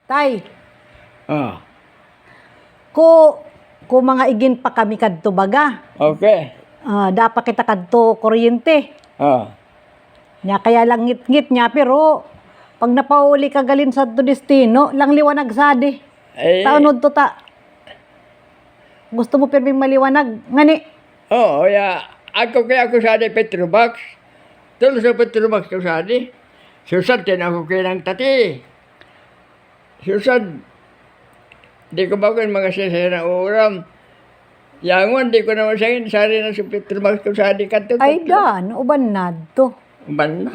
Tay, Ah, ko mga igin pa kami kadto baga. okay. Dapat kita kadto kuryente. Ah, Nya kaya lang ngit-ngit nya pero pag napauli ka galin sa to destino, lang liwanag sadi. Taunod to ta. Gusto mo pirming maliwanag ngani. ya. Ako sa di Petromax. Tulo sa Petromax ko sa di. Susad din ako kaya ng tati. Susad. Di ko bago mga sasaya na uram. Yangon, di ko naman sa'yo. Sari na sa Petromax ko sa di kanto. Ay dan, uban nadto. Ban na.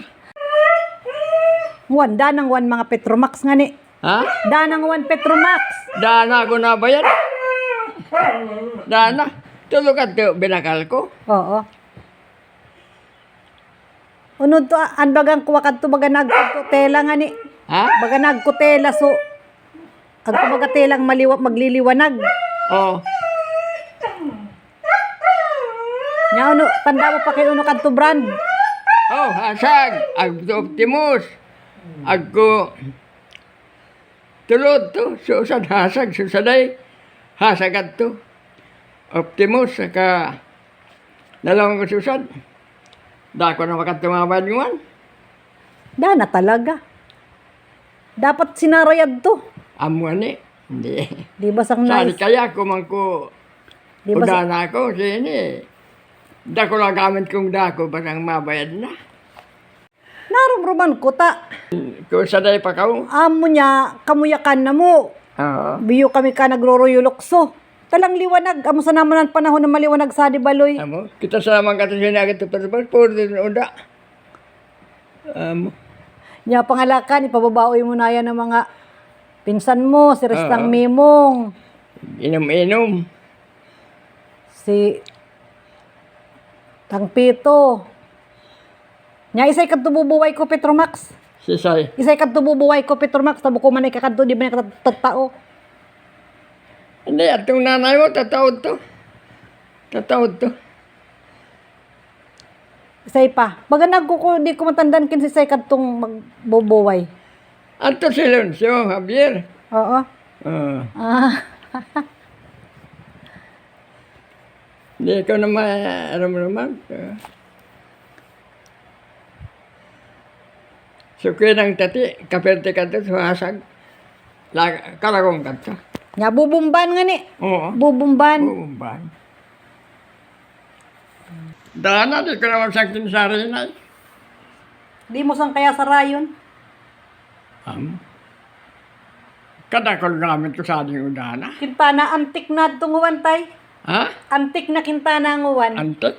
Wan danang wan mga Petromax ngani. Ha? Danang wan Petromax. Dana ako na ba yan? Dana. Tulo ka to, binakal ko. Oo. Unod to an bagang kuwa kadto baga nagkutela ngani. Ha? Baga nagkutela so agto baga telang magliliwanag. Oh. Nya uno tanda mo pa kay uno kadto brand. Oh, hasag. Agto Optimus. Agko. Tulod to. Susad hasag. Susaday. Hasag to. Optimus. Saka. Dalawang ko susad. Dako na makatumabad ngayon. Dana talaga. Dapat sinarayad to. Amo ni. Hindi. Di ba sang Sali nice? kaya kumangko. Di ba sa, Udana ko. Sini. Dako lang gamit kong dako. Basang mabayad na. narumruman ko ta. Kung saday pa kao. Amo nya kamuyakan na mo. Oo. Biyo kami ka nagroruyulokso. Talang liwanag. Amo sa naman ang panahon na maliwanag sa di baloy. Amo. Kita sa naman kato sinagit ito. Pero puro din uda. Amo. Nya pangalakan ipababaoy mo na yan ng mga pinsan mo, si Restang Oo. Mimong, Inom-inom. si Tang Pito. Nya isay kadto bubuway ko Petromax. Sisay. Isay kadto bubuway ko Petromax tabo ko man ay kakadto di ba nakatao. Hindi, atong nanay mo, tataod to. Tataod to. Isay pa. Baga nagkuko di ko matandan kin si isay kadtong magbubuway. Ato si Loncio, Javier. Oo. Ah, Hindi ko naman, alam mo naman. So, kaya ng tati, kaperte ka to, suhasag. Kalagong ka to. nya bubumban nga ni. Oo. Bubumban. Bumban. Dana, di ko naman sa kinsari na. Di mo sang kaya sa rayon. Kada ko gamit ko sa ating udana. Kintana antik na tunguan tay. Ha? Antik na kintana ang uwan. Antik.